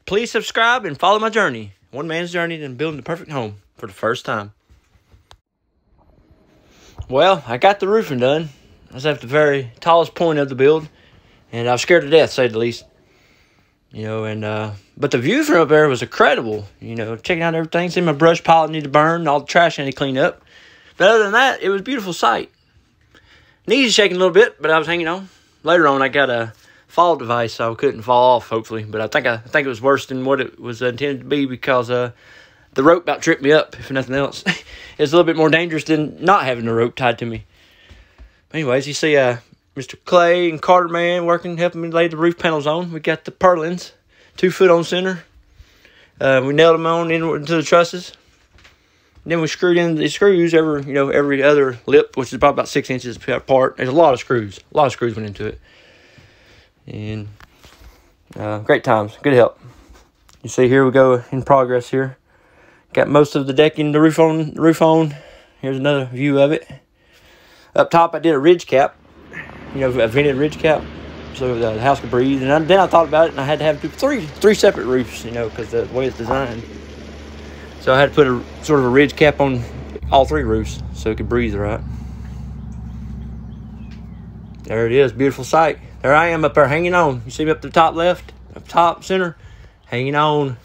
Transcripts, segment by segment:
please subscribe and follow my journey. One man's journey in building the perfect home for the first time. Well, I got the roofing done. I was at the very tallest point of the build, and I was scared to death, to say the least. You know, and but the view from up there was incredible. You know, checking out everything, seeing my brush pile that needed to burn, all the trash I need to clean up. But other than that, it was a beautiful sight. Knees shaking a little bit, but I was hanging on. Later on, I got a fall device, so I couldn't fall off, hopefully. But I think it was worse than what it was intended to be, because the rope about tripped me up, if nothing else. It's a little bit more dangerous than not having the rope tied to me. Anyways, you see Mr. Clay and Carter Man working, helping me lay the roof panels on. We got the purlins, 2 foot on center. We nailed them on into the trusses. And then we screwed in the screws every other lip, which is probably about 6 inches apart. There's a lot of screws. A lot of screws went into it. And great times. Good help. You see here we go in progress here. Got most of the decking, the roof on. Here's another view of it. Up top, I did a ridge cap. You know, a vented ridge cap, so the house could breathe. And then I thought about it, and I had to have three separate roofs, you know, because the way it's designed. So I had to put a sort of a ridge cap on all 3 roofs so it could breathe right. There it is, beautiful sight. There I am up there hanging on. You see me up the top left, up top center, hanging on,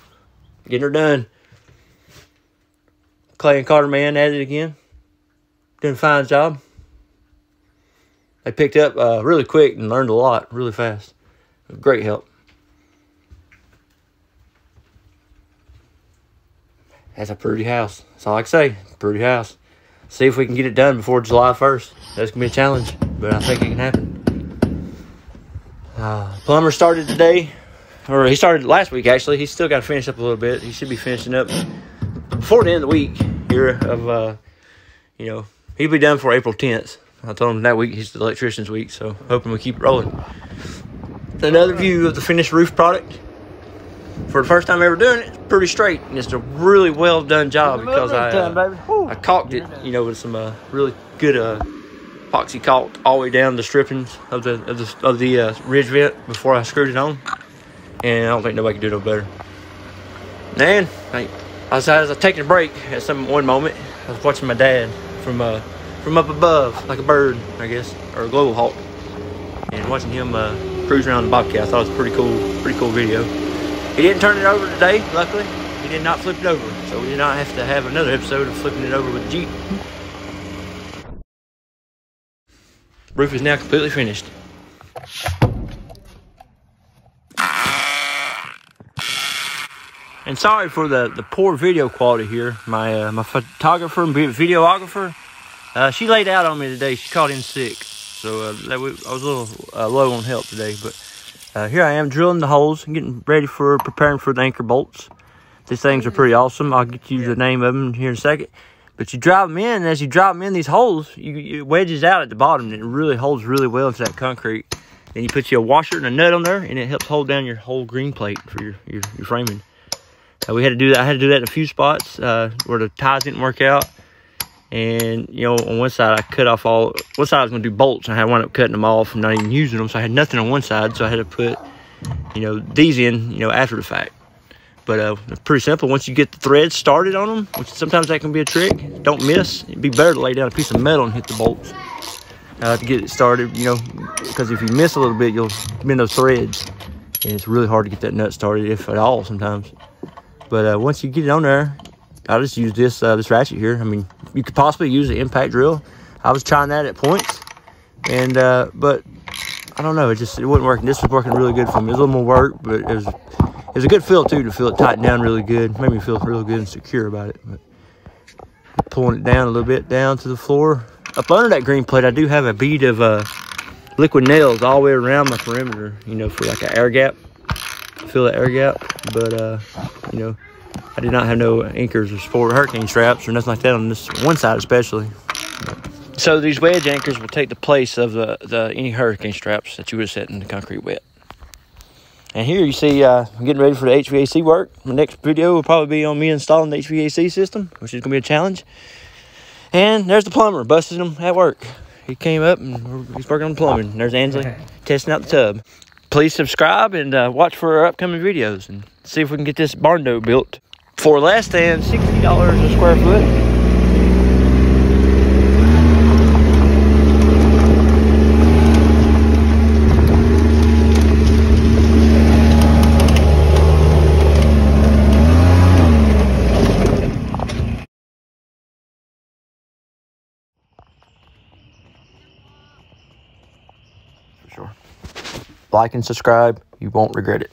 getting her done. Clay and Carter Man at it again, doing a fine job. They picked up really quick and learned a lot really fast. Great help. That's a pretty house. That's all I can say. Pretty house. See if we can get it done before July 1st. That's going to be a challenge, but I think it can happen. Plumber started today, or he started last week actually. He's still got to finish up a little bit. He should be finishing up before the end of the week here of, you know, he'll be done for April 10th. I told him that week he's the electrician's week, so hoping we keep rolling. Another view of the finished roof product. For the first time ever doing it, it's pretty straight, and it's a really well done job because I caulked it, you know, with some really good epoxy caulk all the way down the strippings of the ridge vent before I screwed it on, and I don't think nobody could do no better. And I was taking a break at one moment. I was watching my dad from up above, like a bird, I guess, or a global hawk, and watching him cruise around the Bobcat. I thought it was a pretty cool video. He didn't turn it over today, luckily. He did not flip it over, so we did not have to have another episode of flipping it over with the Jeep. Roof is now completely finished. And sorry for the poor video quality here. My photographer and videographer, she laid out on me today. She called in sick, so I was a little low on help today. But here I am drilling the holes and getting ready for preparing for the anchor bolts. These things are pretty awesome. I'll get you the name of them here in a second. But you drive them in, and as you drive them in these holes, it wedges out at the bottom, and it really holds really well into that concrete. Then you put you a washer and a nut on there, and it helps hold down your whole green plate for your framing. We had to do that. I had to do that in a few spots where the ties didn't work out. And, you know, on one side, I cut off one side I was going to do bolts, and I wound up cutting them off and not even using them. So I had nothing on one side, so I had to put, you know, these in, you know, after the fact. But pretty simple. Once you get the threads started on them, which sometimes that can be a trick, don't miss. It'd be better to lay down a piece of metal and hit the bolts to get it started, you know, because if you miss a little bit, you'll bend those threads. And it's really hard to get that nut started, if at all, sometimes. But once you get it on there, I just use this ratchet here. I mean, you could possibly use an impact drill. I was trying that at points, and but I don't know. It wasn't working. This was working really good for me. It was a little more work, but it was a good feel too, to feel it tighten down really good. Made me feel really good and secure about it. But pulling it down a little bit down to the floor. Up under that green plate, I do have a bead of liquid nails all the way around my perimeter. You know, for like an air gap. Feel the air gap, but you know, I did not have no anchors or sport hurricane straps or nothing like that on this one side especially. So these wedge anchors will take the place of any hurricane straps that you would have set in the concrete wet. And here you see I'm getting ready for the HVAC work. The next video will probably be on me installing the HVAC system, which is going to be a challenge. And there's the plumber busting them at work. He came up and he's working on the plumbing. There's ANSLEY testing out the tub. please subscribe and watch for our upcoming videos and see if we can get this Barndo built for less than $60 a square foot. Sure. Like and subscribe. You won't regret it.